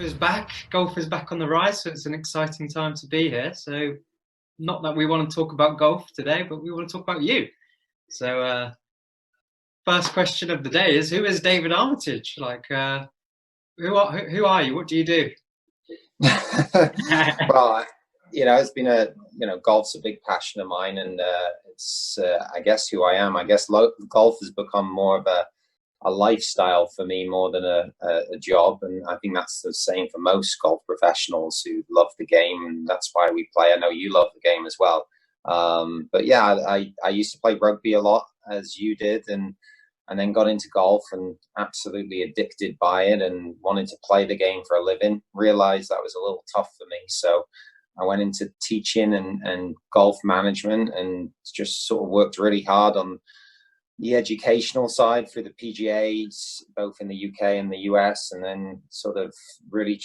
is back. Golf is back on the rise, so it's an exciting time to be here. So, not that we want to talk about golf today, but we want to talk about you. So, first question of the day is: who is David Armitage? Like, who are you? What do you do? Well, it's been golf's a big passion of mine, and it's I guess who I am. I guess golf has become more of a lifestyle for me more than a job, and I think that's the same for most golf professionals who love the game, and that's why we play. I know you love the game as well, but yeah, I used to play rugby a lot, as you did, and then got into golf and absolutely addicted by it and wanted to play the game for a living. Realized that was a little tough for me, so I went into teaching and golf management, and just sort of worked really hard on the educational side for the PGAs, both in the UK and the US, and then sort of really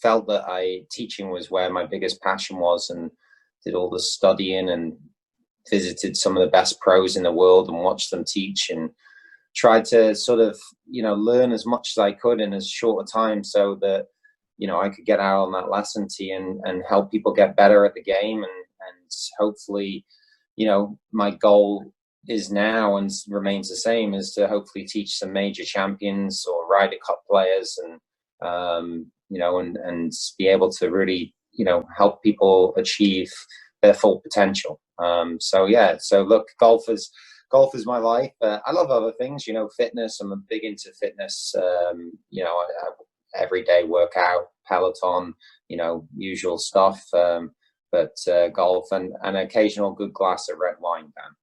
felt that teaching was where my biggest passion was, and did all the studying and visited some of the best pros in the world and watched them teach, and tried to sort of, learn as much as I could in as short a time, so that, I could get out on that lesson tee and help people get better at the game. And hopefully, my goal is now and remains the same, is to hopefully teach some major champions or Ryder Cup players, and and be able to really help people achieve their full potential. So look, golf is my life. I love other things, fitness. I'm a big into fitness. I everyday workout, Peloton, usual stuff. But golf and an occasional good glass of red wine, Dan.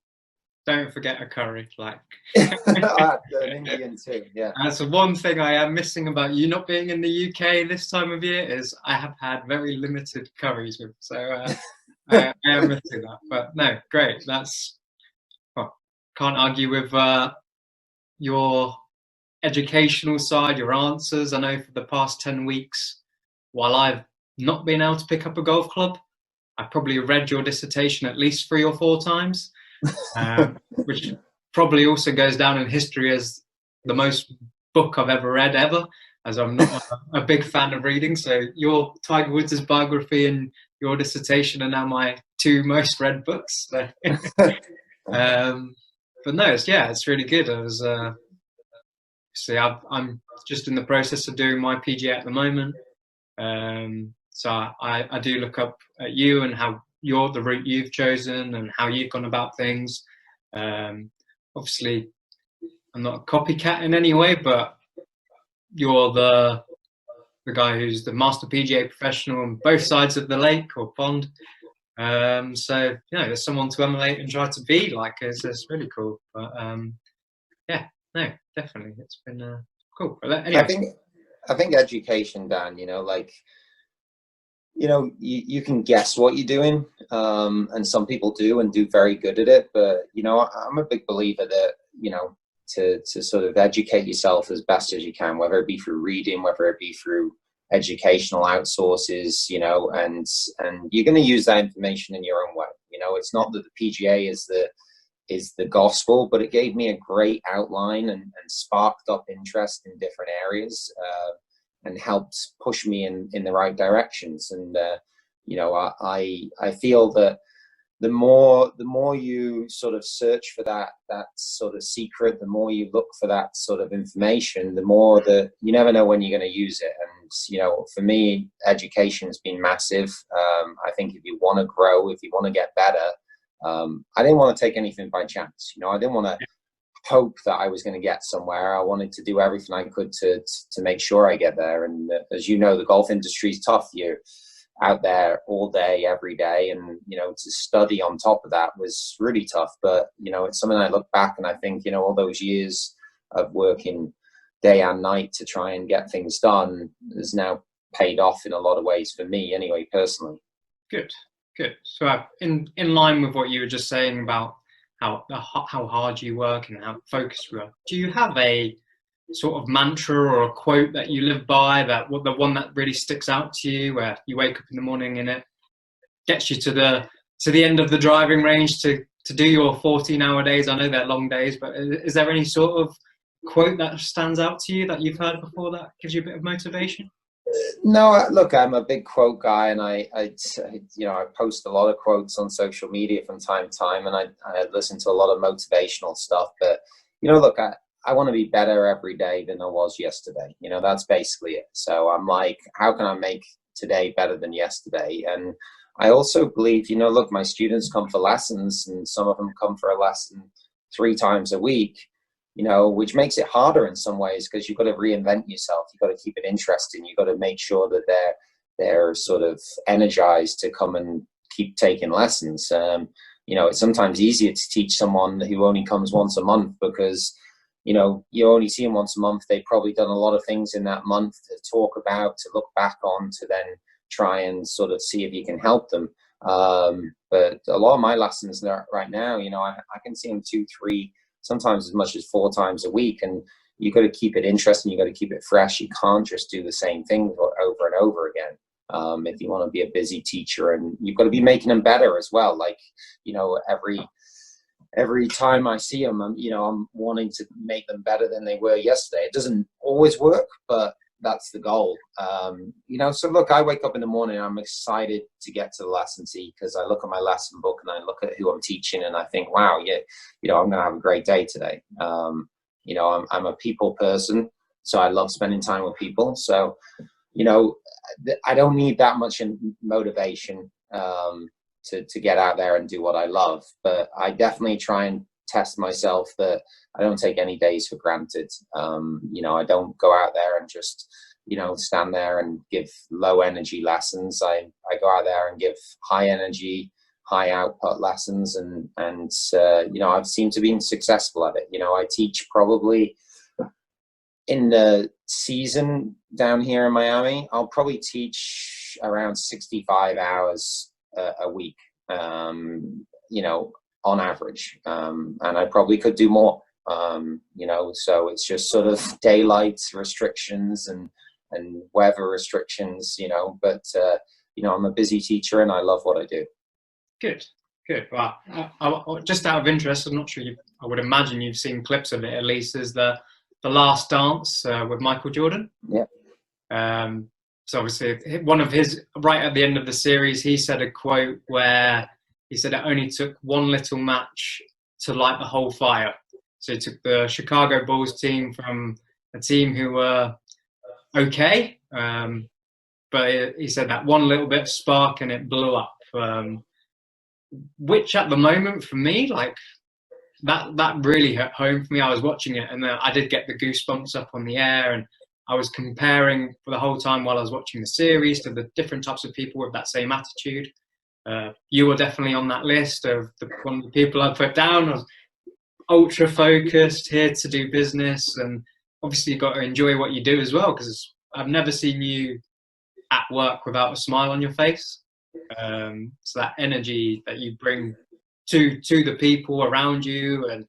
Don't forget a curry, like an Indian too. Yeah. That's the one thing I am missing about you not being in the UK this time of year, is I have had very limited curries with. So I am missing that. But no, great. Can't argue with your educational side, your answers. I know for the past 10 weeks, while I've not been able to pick up a golf club, I've probably read your dissertation at least 3 or 4 times. Which probably also goes down in history as the most book I've ever read ever, as I'm not a big fan of reading. So your Tiger Woods' biography and your dissertation are now my 2 most read books. So, but no, it's really good. I was I'm just in the process of doing my PGA at the moment. So I do look up at you and how the route you've chosen and how you've gone about things. Obviously, I'm not a copycat in any way, but you're the guy who's the master PGA professional on both sides of the lake or pond. So there's someone to emulate and try to be like. It's really cool. But definitely, it's been cool. But anyway. I think education, Dan. You can guess what you're doing, and some people do and do very good at it. But, I'm a big believer that, to sort of educate yourself as best as you can, whether it be through reading, whether it be through educational outsources, and you're going to use that information in your own way. It's not that the PGA is the gospel, but it gave me a great outline and sparked up interest in different areas. And helped push me in the right directions. And I feel that the more you sort of search for that sort of secret, the more you look for that sort of information, the more that you never know when you're going to use it. And for me, education's been massive. I think if you want to grow, if you want to get better, I didn't want to take anything by chance. I didn't want to hope that I was going to get somewhere. I wanted to do everything I could to make sure I get there. And as you know, the golf industry is tough. You're out there all day, every day, and to study on top of that was really tough. But it's something I look back and I think all those years of working day and night to try and get things done has now paid off in a lot of ways for me, anyway, personally. Good. So in line with what you were just saying about how hard you work and how focused you are, do you have a sort of mantra or a quote that you live by, the one that really sticks out to you, where you wake up in the morning and it gets you to the end of the driving range to do your 14-hour days? I know they're long days, but is there any sort of quote that stands out to you that you've heard before that gives you a bit of motivation? No, look, I'm a big quote guy, and I post a lot of quotes on social media from time to time, and I listen to a lot of motivational stuff. But look, I want to be better every day than I was yesterday. That's basically it. So I'm like, how can I make today better than yesterday? And I also believe, look, my students come for lessons, and some of them come for a lesson 3 times a week. Which makes it harder in some ways, because you've got to reinvent yourself. You've got to keep it interesting. You've got to make sure that they're sort of energized to come and keep taking lessons. It's sometimes easier to teach someone who only comes once a month, because, you only see them once a month. They've probably done a lot of things in that month to talk about, to look back on, to then try and sort of see if you can help them. But a lot of my lessons right now, I can see them 2, 3, sometimes as much as 4 times a week, and you got to keep it interesting. You got to keep it fresh. You can't just do the same thing over and over again. If you want to be a busy teacher, and you've got to be making them better as well. Like, every time I see them, I'm wanting to make them better than they were yesterday. It doesn't always work, but that's the goal. So look, I wake up in the morning, I'm excited to get to the lesson because I look at my lesson book and I look at who I'm teaching, and I think, wow, yeah, I'm going to have a great day today. I'm a people person, so I love spending time with people. So, I don't need that much motivation to get out there and do what I love, but I definitely try and test myself that I don't take any days for granted. I don't go out there and just, stand there and give low energy lessons. I go out there and give high energy, high output lessons, and I've seemed to be successful at it. I teach probably in the season down here in Miami, I'll probably teach around 65 hours a week, on average. And I probably could do more, so it's just sort of daylight restrictions and weather restrictions, but, I'm a busy teacher and I love what I do. Good. Well, I just out of interest, I'm not sure I would imagine you've seen clips of it at least, is the Last Dance with Michael Jordan. Yeah. So obviously one of his, right at the end of the series, he said a quote where he said it only took one little match to light the whole fire. So he took the Chicago Bulls team from a team who were okay, but he said that one little bit of spark and it blew up. Which at the moment for me, like that really hit home for me. I was watching it and I did get the goosebumps up on the air, and I was comparing for the whole time while I was watching the series to the different types of people with that same attitude. You were definitely on that list of one of the people I put down. I was ultra focused, here to do business, and obviously you've got to enjoy what you do as well, because I've never seen you at work without a smile on your face. So that energy that you bring to the people around you, and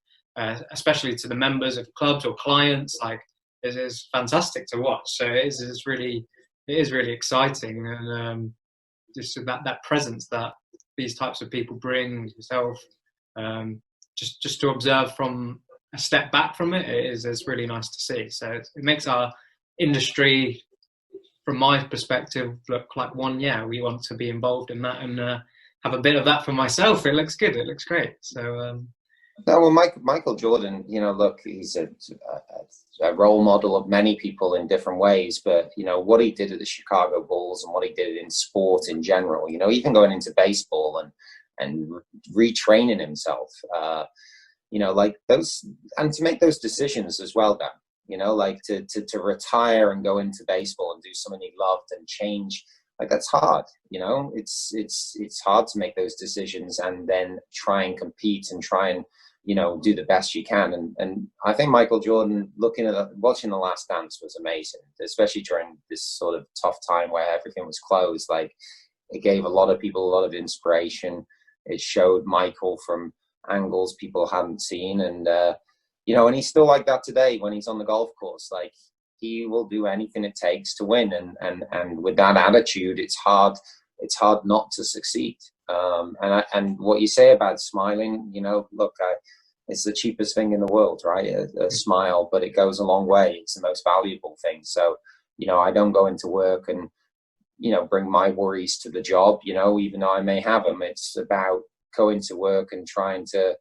especially to the members of clubs or clients, like it is fantastic to watch. So it is really exciting, and just that presence that these types of people bring, yourself, just to observe from a step back from it is really nice to see. So it makes our industry, from my perspective, look like one. Yeah, we want to be involved in that and have a bit of that for myself. It looks good. It looks great. So. Well, Michael Jordan, look, he's a role model of many people in different ways, but, what he did at the Chicago Bulls and what he did in sport in general, even going into baseball and retraining himself, like those, and to make those decisions as well, Dan, like to retire and go into baseball and do something he loved and change, like that's hard, it's hard to make those decisions and then try and compete and try and, do the best you can. And I think Michael Jordan, watching The Last Dance was amazing, especially during this sort of tough time where everything was closed. Like, it gave a lot of people a lot of inspiration. It showed Michael from angles people hadn't seen. And, and he's still like that today when he's on the golf course. Like, he will do anything it takes to win. And with that attitude, it's hard not to succeed. And what you say about smiling, look, it's the cheapest thing in the world, right? A smile, but it goes a long way. It's the most valuable thing. So, I don't go into work and, bring my worries to the job, even though I may have them. It's about going to work and trying to,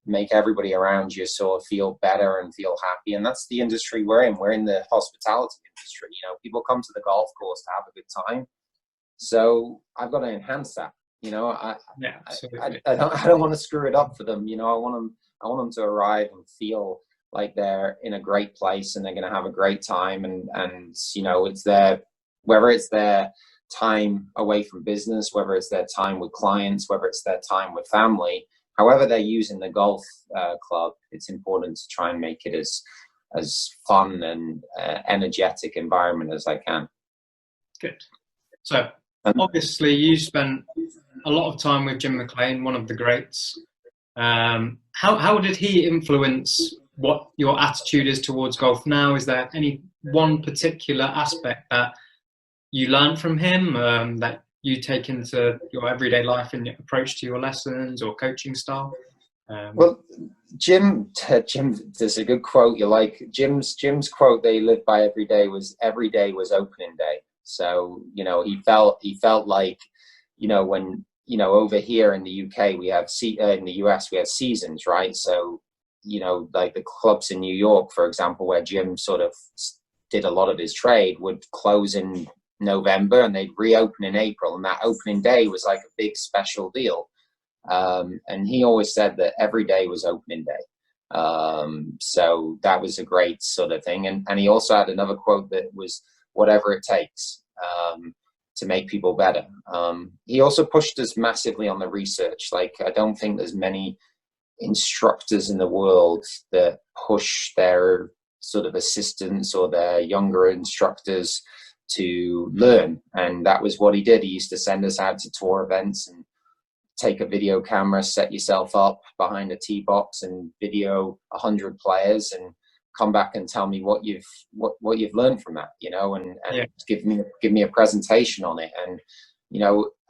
make everybody around you sort of feel better and feel happy. And that's the industry we're in. We're in the hospitality industry. People come to the golf course to have a good time. So I've got to enhance that. I don't want to screw it up for them. I want them to arrive and feel like they're in a great place and they're going to have a great time. And it's whether it's their time away from business, whether it's their time with clients, whether it's their time with family, however they're using the golf club, it's important to try and make it as fun and energetic environment as I can. Good. So obviously you spent a lot of time with Jim McLean, one of the greats. How did he influence what your attitude is towards golf now? Is there any one particular aspect that you learned from him that you take into your everyday life and your approach to your lessons or coaching style? Well, Jim, there's a good quote you like. Jim's quote that he lived by every day was opening day. So, he felt like, when, over here in the UK, we have, in the US, we have seasons, right? So, like the clubs in New York, for example, where Jim sort of did a lot of his trade, would close in November and they'd reopen in April. And that opening day was like a big special deal. And he always said that every day was opening day. So that was a great sort of thing. And he also had another quote that was, whatever it takes to make people better. He also pushed us massively on the research. Like, I don't think there's many instructors in the world that push their sort of assistants or their younger instructors to learn. And that was what he did. He used to send us out to tour events and take a video camera, set yourself up behind a tee box and video 100 players and come back and tell me what you've learned from that, and give me a presentation on it. And,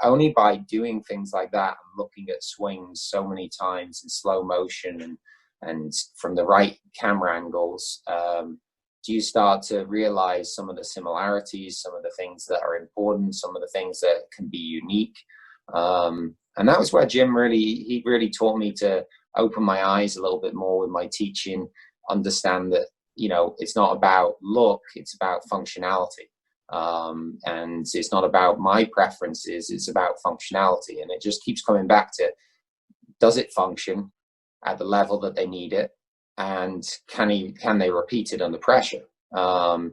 only by doing things like that and looking at swings so many times in slow motion and from the right camera angles, do you start to realize some of the similarities, some of the things that are important, some of the things that can be unique. And that was where Jim really taught me to open my eyes a little bit more with my teaching, understand that, it's not about look, it's about functionality. And it's not about my preferences, it's about functionality. And it just keeps coming back to, does it function at the level that they need it? And can they repeat it under pressure? And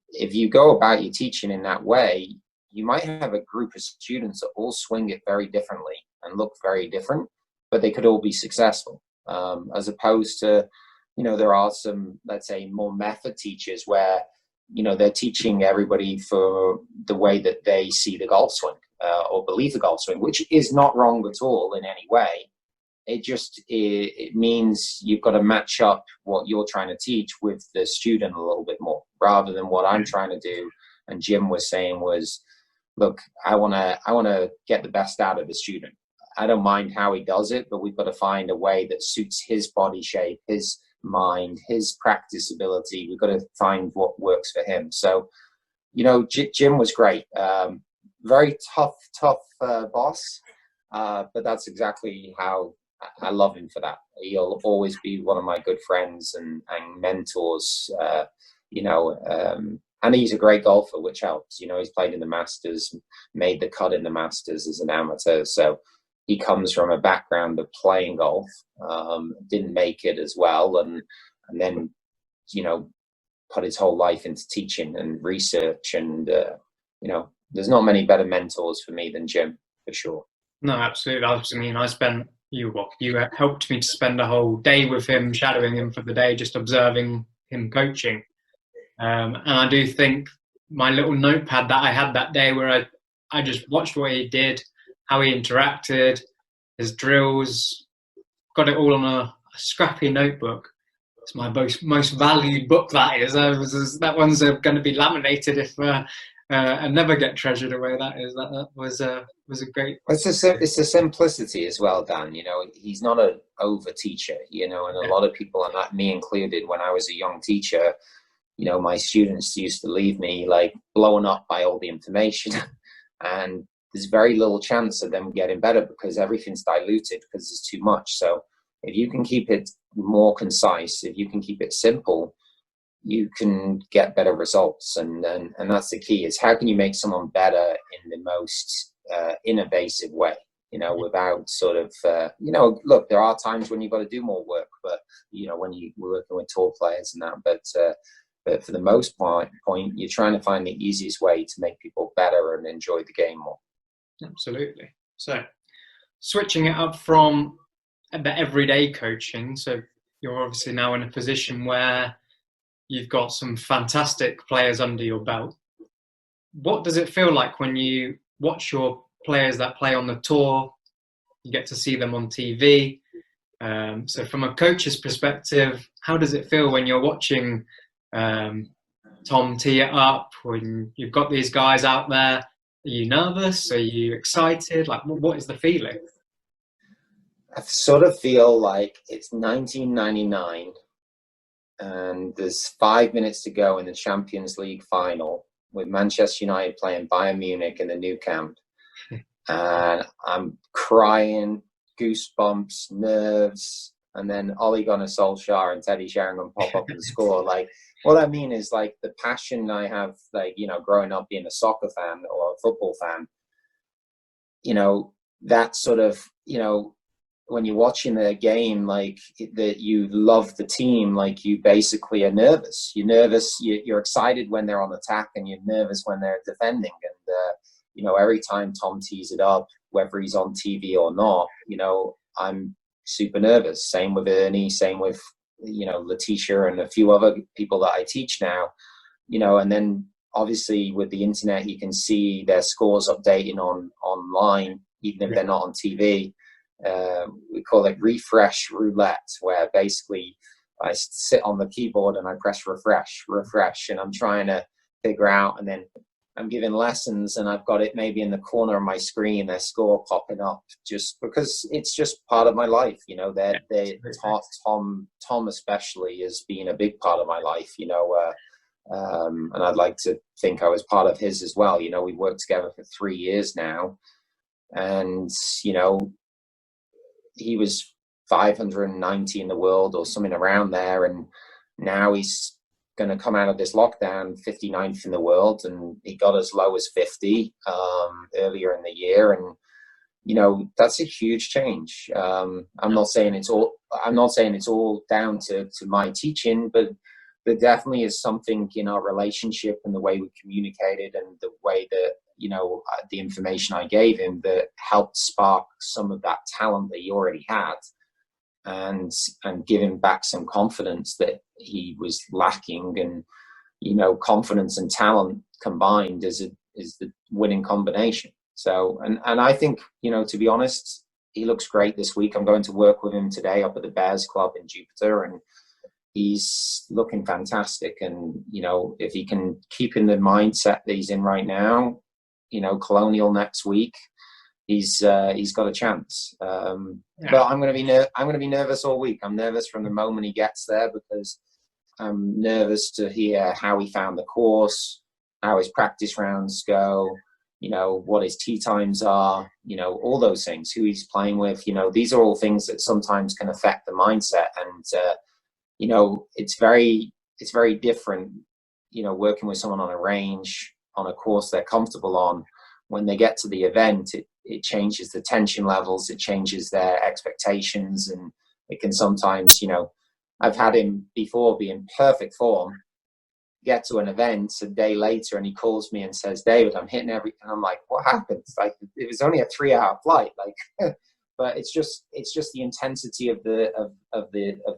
if you go about your teaching in that way, you might have a group of students that all swing it very differently and look very different, but they could all be successful. As opposed to, there are some, let's say, more method teachers where, they're teaching everybody for the way that they see the golf swing or believe the golf swing, which is not wrong at all in any way. It means you've got to match up what you're trying to teach with the student a little bit more, rather than what I'm trying to do. And Jim was saying was, look, I want to get the best out of the student. I don't mind how he does it, but we've got to find a way that suits his body shape, his mind, his practice ability. We've got to find what works for him. So, Jim was great. Very tough boss, but that's exactly how I love him for that. He'll always be one of my good friends and mentors, and he's a great golfer, which helps. He's played in the Masters, made the cut in the Masters as an amateur. So he comes from a background of playing golf, didn't make it as well. And then, put his whole life into teaching and research. And, there's not many better mentors for me than Jim, for sure. No, absolutely. You helped me to spend a whole day with him, shadowing him for the day, just observing him coaching. And I do think my little notepad that I had that day, where I just watched what he did, how he interacted, his drills, got it all on a scrappy notebook. It's my most valued book, that is. That one's going to be laminated if and never get treasured away. That was a great. It's the simplicity as well, Dan. You know, he's not an over teacher. You know, and a lot of people, and that me included, when I was a young teacher, you know, my students used to leave me like blown up by all the information, and there's very little chance of them getting better because everything's diluted because there's too much. So if you can keep it more concise, if you can keep it simple, you can get better results. And that's the key, is how can you make someone better in the most innovative way, you know, without sort of, you know, look, there are times when you've got to do more work, but, you know, when you're working with tour players and that, but for the most point, you're trying to find the easiest way to make people better and enjoy the game more. Absolutely. So switching it up from the everyday coaching, so you're obviously now in a position where you've got some fantastic players under your belt. What does it feel like when you watch your players that play on the tour? You get to see them on TV. So from a coach's perspective, how does it feel when you're watching Tom tee it up, when you've got these guys out there? Are you nervous? Are you excited? Like, what is the feeling? I sort of feel like it's 1999 and there's 5 minutes to go in the Champions League final with Manchester United playing Bayern Munich in the Nou Camp. And I'm crying, goosebumps, nerves, and then Ole Gunnar Solskjaer and Teddy Sheringham pop up and score. Like, what I mean is, like, the passion I have, like, you know, growing up being a soccer fan or a football fan, you know, that sort of, you know, when you're watching the game, like, that you love the team, like, you basically are nervous. You're nervous. You're excited when they're on attack, and you're nervous when they're defending. And, you know, every time Tom tees it up, whether he's on TV or not, you know, I'm super nervous. Same with Ernie, same with, you know, Letitia and a few other people that I teach now, you know, and then obviously with the internet, you can see their scores updating online, even if they're not on TV. We call it refresh roulette, where basically I sit on the keyboard and I press refresh, and I'm trying to figure out, and then I'm giving lessons and I've got it maybe in the corner of my screen, their score popping up, just because it's just part of my life, you know. Tom especially has been a big part of my life, you know, and I'd like to think I was part of his as well. You know, we worked together for 3 years now, and, you know, he was 590 in the world or something around there, and now he's going to come out of this lockdown 59th in the world, and he got as low as 50 earlier in the year, and, you know, that's a huge change. I'm not saying it's all down to my teaching, but there definitely is something in our relationship and the way we communicated and the way that, you know, the information I gave him that helped spark some of that talent that he already had, and give him back some confidence that he was lacking. And, you know, confidence and talent combined is the winning combination. So, and I think, you know, to be honest, he looks great this week. I'm going to work with him today up at the Bears Club in Jupiter, and he's looking fantastic. And, you know, if he can keep in the mindset that he's in right now, you know, Colonial next week, he's got a chance. But I'm going to be nervous all week. I'm nervous from the moment he gets there, because I'm nervous to hear how he found the course, how his practice rounds go, you know, what his tee times are, you know, all those things, who he's playing with. You know, these are all things that sometimes can affect the mindset. And, you know, it's very different, you know, working with someone on a range, on a course they're comfortable on. When they get to the event, it changes the tension levels, it changes their expectations, and it can sometimes, you know, I've had him before be in perfect form, get to an event a day later, and he calls me and says, "David, I'm hitting every," and I'm like, "What happened?" Like, it was only a 3-hour flight, like, but it's just the intensity of the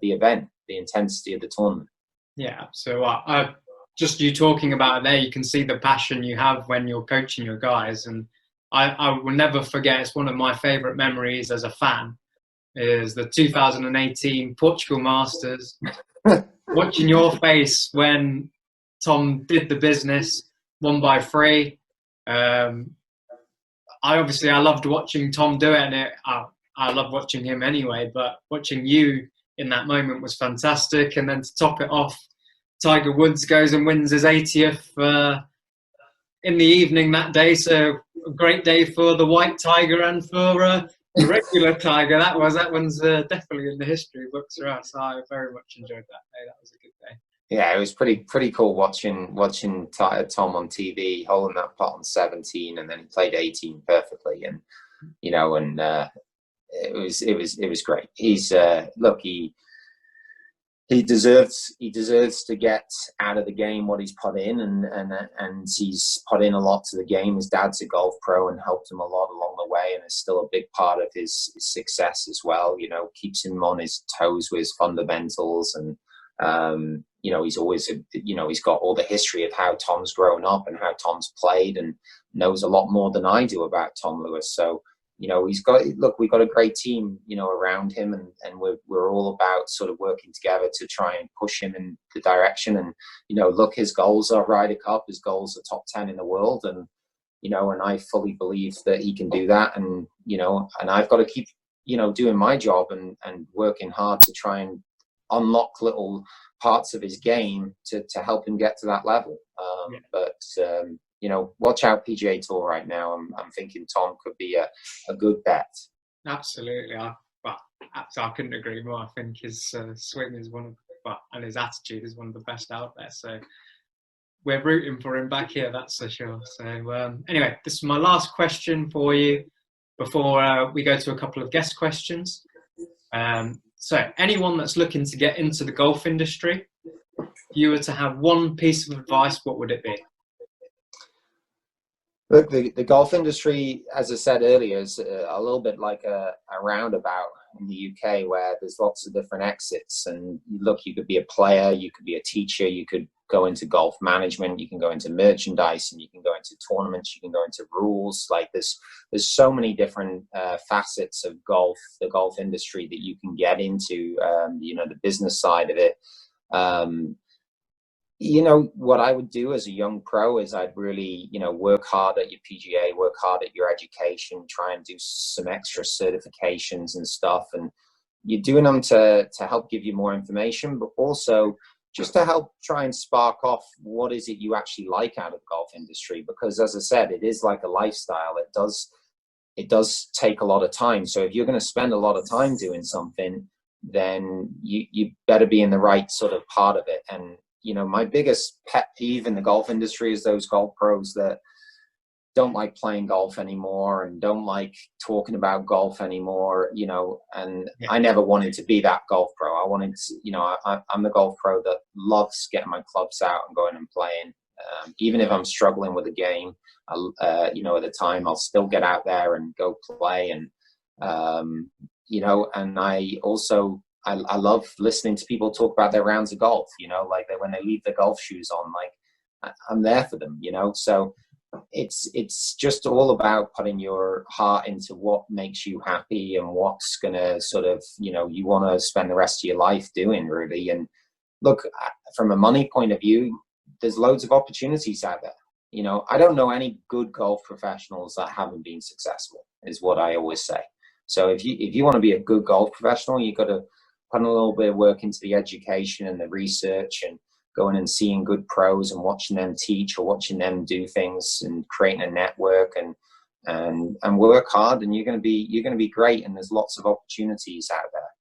event, the intensity of the tournament. Yeah. So just you talking about it there, you can see the passion you have when you're coaching your guys. And I will never forget, it's one of my favorite memories as a fan, is the 2018 Portugal Masters. Watching your face when Tom did the business, won by 3. I loved watching Tom do it, and I love watching him anyway, but watching you in that moment was fantastic. And then to top it off, Tiger Woods goes and wins his 80th in the evening that day. So a great day for the white tiger and for the regular tiger. That one's definitely in the history books for us. I very much enjoyed that day. That was a good day. Yeah, it was pretty cool watching Tom on TV holding that putt on 17, and then he played 18 perfectly, and it was great. He's he deserves to get out of the game what he's put in, and he's put in a lot to the game. His dad's a golf pro and helped him a lot along the way, and is still a big part of his success as well. Keeps him on his toes with his fundamentals, and he's always he's got all the history of how Tom's grown up and how Tom's played, and knows a lot more than I do about Tom Lewis. So we've got a great team around him, and we're all about sort of working together to try and push him in the direction. And his goals are Ryder Cup, his goals are top 10 in the world, and and I fully believe that he can do that. And and I've got to keep doing my job and working hard to try and unlock little parts of his game to help him get to that level. But watch out PGA Tour right now. I'm thinking Tom could be a good bet. Absolutely. I couldn't agree more. I think his swing is and his attitude is one of the best out there. So we're rooting for him back here, that's for sure. So anyway, this is my last question for you before we go to a couple of guest questions. So anyone that's looking to get into the golf industry, if you were to have one piece of advice, what would it be? Look, the golf industry, as I said earlier, is a little bit like a roundabout in the UK, where there's lots of different exits. And look, you could be a player, you could be a teacher, you could go into golf management, you can go into merchandise, and you can go into tournaments, you can go into rules. Like there's so many different facets of golf, the golf industry, that you can get into. The business side of it. What I would do as a young pro is I'd really, work hard at your PGA, work hard at your education, try and do some extra certifications and stuff. And you're doing them to help give you more information, but also just to help try and spark off what is it you actually like out of the golf industry. Because as I said, it is like a lifestyle. It does take a lot of time. So if you're going to spend a lot of time doing something, then you better be in the right sort of part of it. And my biggest pet peeve in the golf industry is those golf pros that don't like playing golf anymore and don't like talking about golf anymore, and yeah. I never wanted to be that golf pro. I wanted to, I'm the golf pro that loves getting my clubs out and going and playing. Even if I'm struggling with a game, at the time, I'll still get out there and go play. And, and I love listening to people talk about their rounds of golf, like when they leave their golf shoes on, like I'm there for them, so it's just all about putting your heart into what makes you happy and what's going to sort of, you want to spend the rest of your life doing, really. And look, from a money point of view, there's loads of opportunities out there. I don't know any good golf professionals that haven't been successful, is what I always say. So if you want to be a good golf professional, you've got to put a little bit of work into the education and the research, and going and seeing good pros and watching them teach or watching them do things and creating a network and work hard, and you're going to be great. And there's lots of opportunities out there.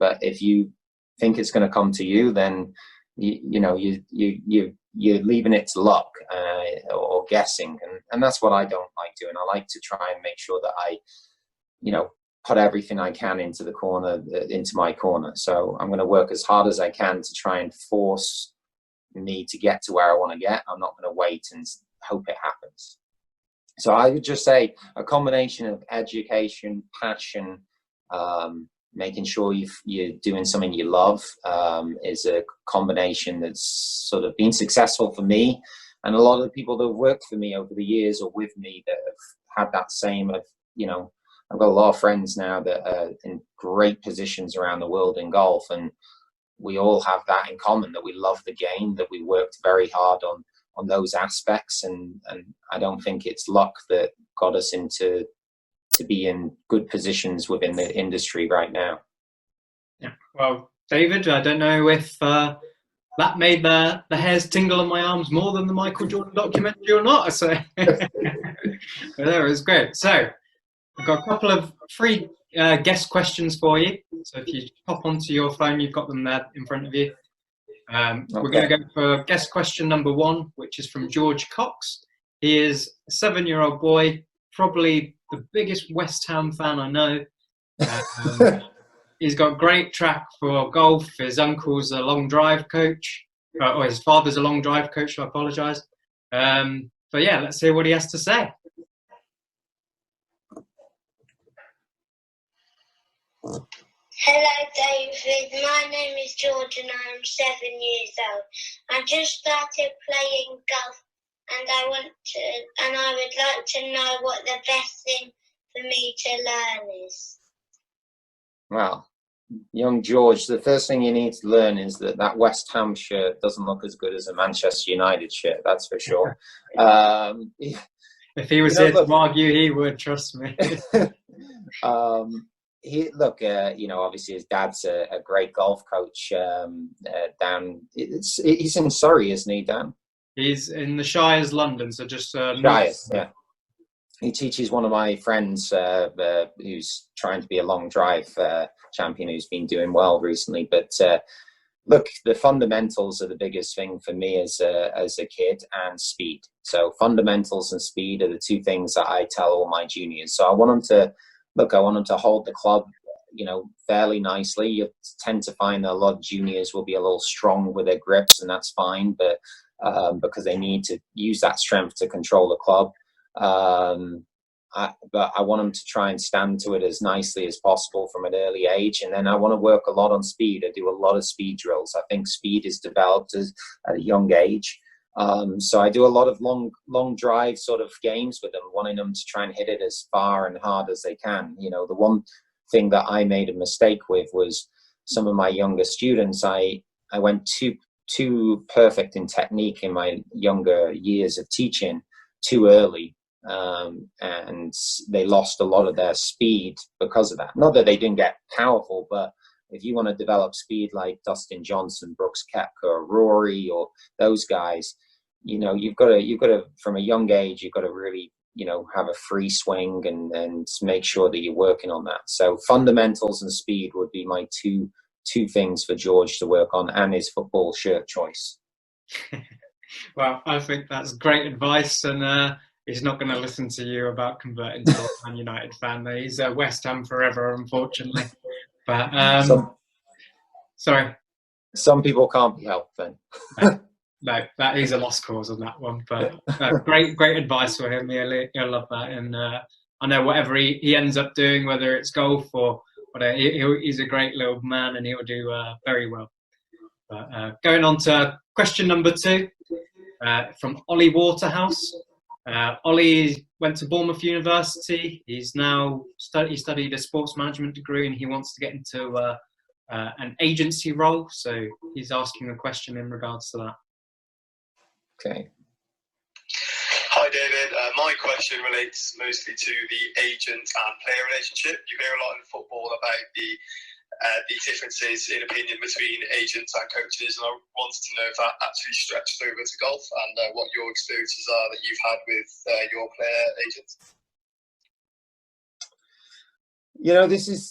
But if you think it's going to come to you, then you're leaving it to luck or guessing, and that's what I don't like doing. I like to try and make sure that I put everything I can into my corner. So I'm going to work as hard as I can to try and force me to get to where I want to get. I'm not going to wait and hope it happens. So I would just say a combination of education, passion, making sure you're doing something you love, is a combination that's sort of been successful for me. And a lot of the people that have worked for me over the years or with me that have had that same of, I've got a lot of friends now that are in great positions around the world in golf, and we all have that in common, that we love the game, that we worked very hard on those aspects, and I don't think it's luck that got us into to be in good positions within the industry right now. Yeah. Well, David, I don't know if that made the hairs tingle on my arms more than the Michael Jordan documentary or not. So but that was great. So I've got a couple of free guest questions for you. So if you pop onto your phone, you've got them there in front of you. Okay. We're going to go for guest question number 1, which is from George Cox. He is a 7-year-old boy, probably the biggest West Ham fan I know. He's got great track for golf. His uncle's a long drive coach, or his father's a long drive coach, so I apologise. But yeah, let's hear what he has to say. Hello, David. My name is George and I'm 7 years old. I just started playing golf and I would like to know what the best thing for me to learn is. Well, young George, the first thing you need to learn is that West Ham shirt doesn't look as good as a Manchester United shirt, that's for sure. If he was here to argue, he would, trust me. Obviously his dad's a great golf coach down. He's in Surrey, isn't he, Dan? He's in the Shires, London, so just Shires, yeah. He teaches one of my friends who's trying to be a long drive champion, who's been doing well recently. But look, the fundamentals are the biggest thing for me as a kid, and speed. So fundamentals and speed are the two things that I tell all my juniors. So I want them to hold the club, fairly nicely. You tend to find that a lot of juniors will be a little strong with their grips, and that's fine, but because they need to use that strength to control the club. But I want them to try and stand to it as nicely as possible from an early age. And then I want to work a lot on speed. I do a lot of speed drills. I think speed is developed at a young age. So I do a lot of long drive sort of games with them, wanting them to try and hit it as far and hard as they can. The one thing that I made a mistake with was some of my younger students. I went too perfect in technique in my younger years of teaching too early. And they lost a lot of their speed because of that. Not that they didn't get powerful, but if you want to develop speed like Dustin Johnson, Brooks Koepka, Rory, or those guys, you've got to from a young age, you've got to really, have a free swing and make sure that you're working on that. So fundamentals and speed would be my two things for George to work on, and his football shirt choice. Well, I think that's great advice, and he's not going to listen to you about converting to a Man United fan. He's West Ham forever, unfortunately. But sorry, some people can't be helped. Then no, that is a lost cause on that one. But great advice for him. He'll love that, and I know whatever he ends up doing, whether it's golf or whatever, he's a great little man, and he'll do very well. But going on to question number 2 from Ollie Waterhouse. Ollie went to Bournemouth University. He's now studied a sports management degree, and he wants to get into an agency role. So he's asking a question in regards to that. Okay. Hi, David. My question relates mostly to the agent and player relationship. You hear a lot in football about the differences in opinion between agents and coaches, and I wanted to know if that actually stretched over to golf, and what your experiences are that you've had with your player agents.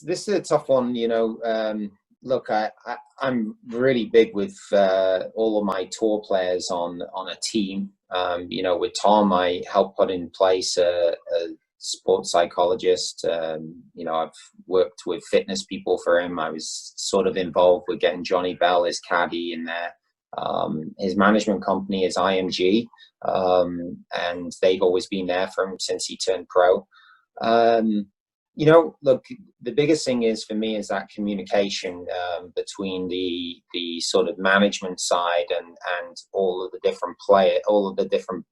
This is a tough one. Look, I'm really big with all of my tour players on a team. With Tom, I helped put in place a sports psychologist. I've worked with fitness people for him. I was sort of involved with getting Johnny Bell, his caddy, in there. His management company is IMG, and they've always been there for him since he turned pro. Look, the biggest thing is for me is that communication between the sort of management side and all of the different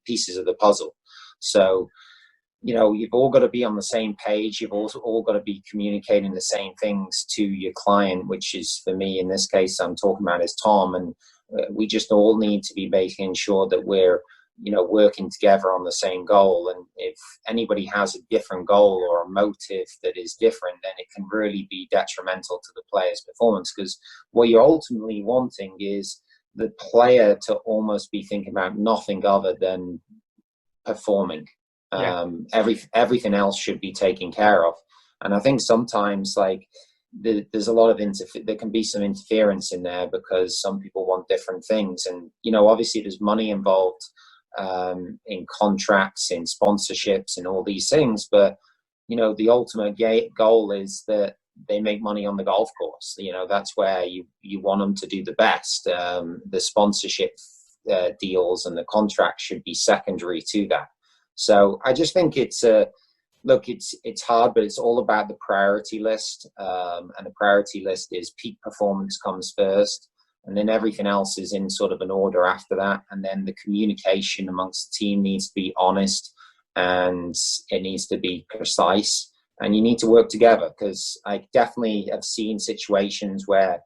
pieces of the puzzle. So, you've all got to be on the same page. You've also all got to be communicating the same things to your client, which is, for me, in this case, I'm talking about is Tom. And We just all need to be making sure that we're, working together on the same goal. And if anybody has a different goal or a motive that is different, then it can really be detrimental to the player's performance, because what you're ultimately wanting is the player to almost be thinking about nothing other than performing. Everything else should be taken care of. And I think sometimes there's a lot of there can be some interference in there, because some people want different things. And, obviously there's money involved in contracts, in sponsorships, and all these things. But, the ultimate goal is that they make money on the golf course. That's where you want them to do the best. The sponsorship deals and the contract should be secondary to that. So I just think it's hard, but it's all about the priority list. And the priority list is peak performance comes first, and then everything else is in sort of an order after that. And then the communication amongst the team needs to be honest, and it needs to be precise, and you need to work together. Because I definitely have seen situations where,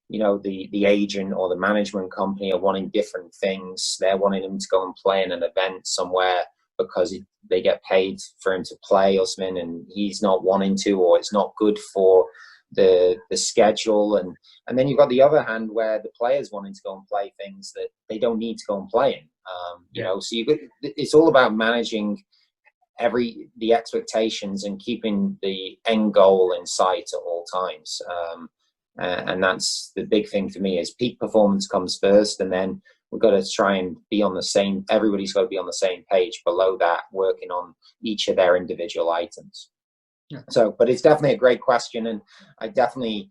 the agent or the management company are wanting different things. They're wanting him to go and play in an event somewhere because they get paid for him to play or something, and he's not wanting to, or it's not good for the schedule. And then you've got the other hand where the players wanting to go and play things that they don't need to go and play in. So it's all about managing the expectations and keeping the end goal in sight at all times. And that's the big thing for me, is peak performance comes first, and then we've got to try and be on the same, everybody's got to be on the same page below that, working on each of their individual items. Yeah. So, but it's definitely a great question. And I definitely,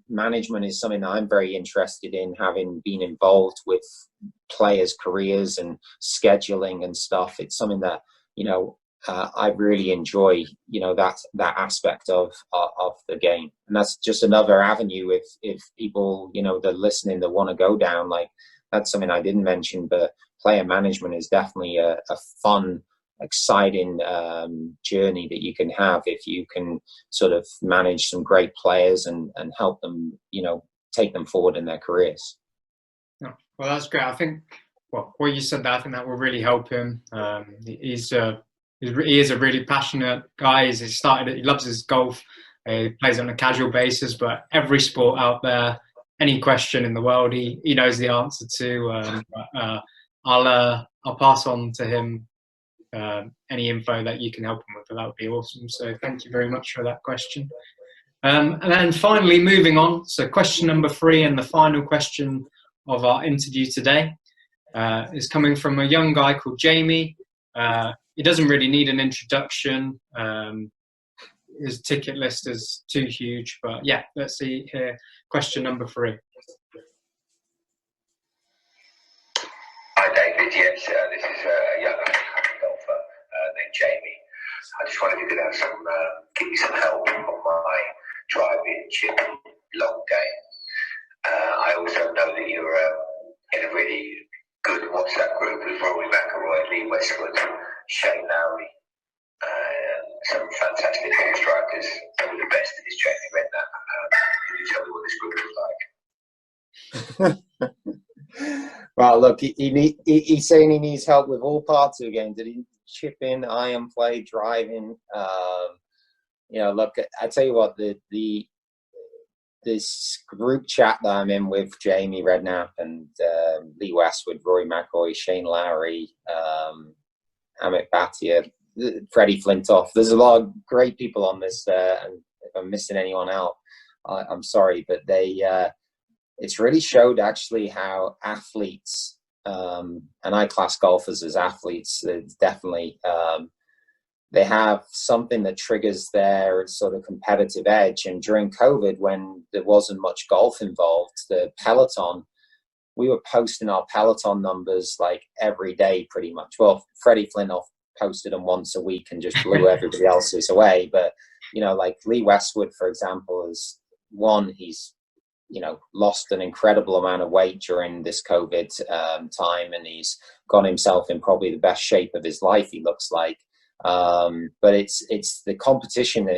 management is something that I'm very interested in, having been involved with players' careers and scheduling and stuff. It's something that, I really enjoy, that aspect of the game. And that's just another avenue if people, they're listening, that want to go down, that's something I didn't mention, but player management is definitely a fun, exciting journey that you can have if you can sort of manage some great players and help them, take them forward in their careers. Yeah. Well, that's great. I think, what you said there, I think that will really help him. He is a really passionate guy. He loves his golf. He plays on a casual basis, but every sport out there, any question in the world, he knows the answer to. I'll pass on to him any info that you can help him with, but that would be awesome. So thank you very much for that question. And then finally, moving on. So question number 3, and the final question of our interview today, is coming from a young guy called Jamie. He doesn't really need an introduction. His ticket list is too huge, but yeah, let's see here. Question number 3. Hi David, yes, this is a young golfer named Jamie. I just wondered if you could have give me some help on my driving, chip, long game. I also know that you're in a really good WhatsApp group with Rory McIlroy, Lee Westwood, Shane Lowry, some fantastic ball strikers, some of the best in this Jamie Redknapp. Can you tell me what this group is like? Well, look, he's saying he needs help with all parts of the game. Did he chip in, iron play, driving? Look, I tell you what, this group chat that I'm in with Jamie Redknapp and Lee Westwood, Rory McIlroy, Shane Lowry, Amit Bhatia, Freddie Flintoff. There's a lot of great people on this, and if I'm missing anyone out, I'm sorry, but it's really showed actually how athletes, and I class golfers as athletes, it's definitely, they have something that triggers their sort of competitive edge. And during COVID, when there wasn't much golf involved, the Peloton, we were posting our Peloton numbers every day pretty much. Well, Freddie Flintoff posted them once a week and just blew everybody else's away. But, Lee Westwood, for example, he's lost an incredible amount of weight during this COVID time, and he's got himself in probably the best shape of his life, he looks like. But it's the competition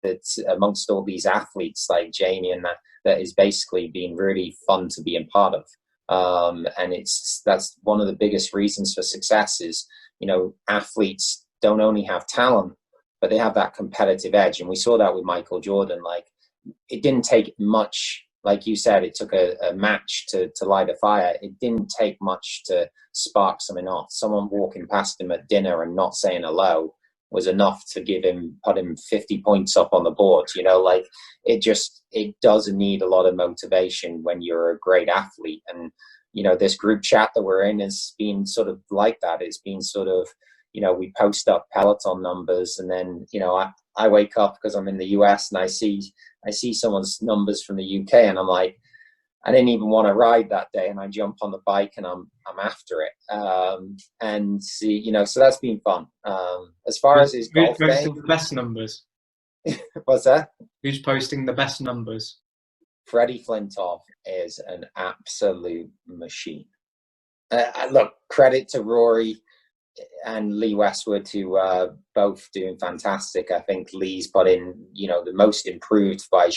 that's amongst all these athletes like Jamie and that is basically been really fun to be a part of. And that's one of the biggest reasons for success is, athletes don't only have talent, but they have that competitive edge. And we saw that with Michael Jordan. Like, it didn't take much, like you said, it took a match to light a fire. It didn't take much to spark something off. Someone walking past him at dinner and not saying hello was enough to put him 50 points up on the board. Like, it doesn't need a lot of motivation when you're a great athlete. And, this group chat that we're in has been sort of like that. It's been sort of, we post up Peloton numbers, and then, I wake up because I'm in the US and I see someone's numbers from the UK, and I'm like, I didn't even want to ride that day, and I jump on the bike and I'm after it. And see, so that's been fun. As far as his golf Who's posting game, the best numbers? What's that? Who's posting the best numbers? Freddie Flintoff is an absolute machine. Look, credit to Rory and Lee Westwood, who both doing fantastic. I think Lee's put in, the most improved by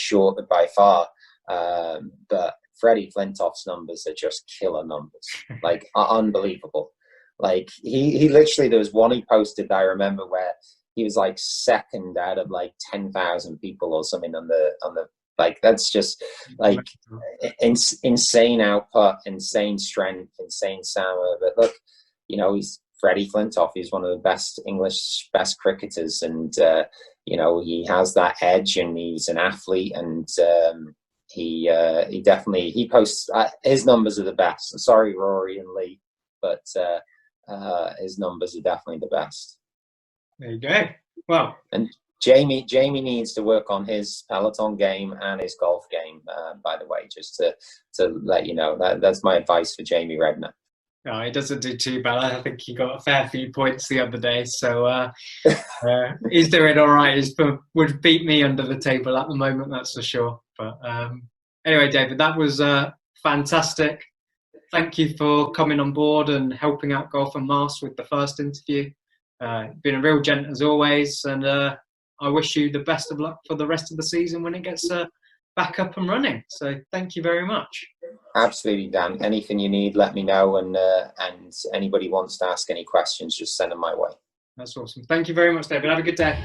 far. But Freddie Flintoff's numbers are just killer numbers, like unbelievable. Like he literally, there was one he posted that I remember where he was like second out of like 10,000 people or something on the like, that's just like insane output, insane strength, insane stamina. But look, he's Freddie Flintoff. He's one of the best cricketers, and he has that edge, and he's an athlete, and he posts his numbers are the best. I'm sorry, Rory and Lee, but his numbers are definitely the best. There you go. Well, and Jamie needs to work on his Peloton game and his golf game, by the way, just to let you know. That's my advice for Jamie Redknapp. No, he doesn't do too bad. I think he got a fair few points the other day, so he's doing all right. He would beat me under the table at the moment, that's for sure. But anyway, David, that was fantastic. Thank you for coming on board and helping out Golf Unmasked with the first interview. Been a real gent as always, and I wish you the best of luck for the rest of the season when it gets back up and running. So thank you very much. Absolutely, Dan. Anything you need, let me know. And anybody wants to ask any questions, just send them my way. That's awesome. Thank you very much, David. Have a good day.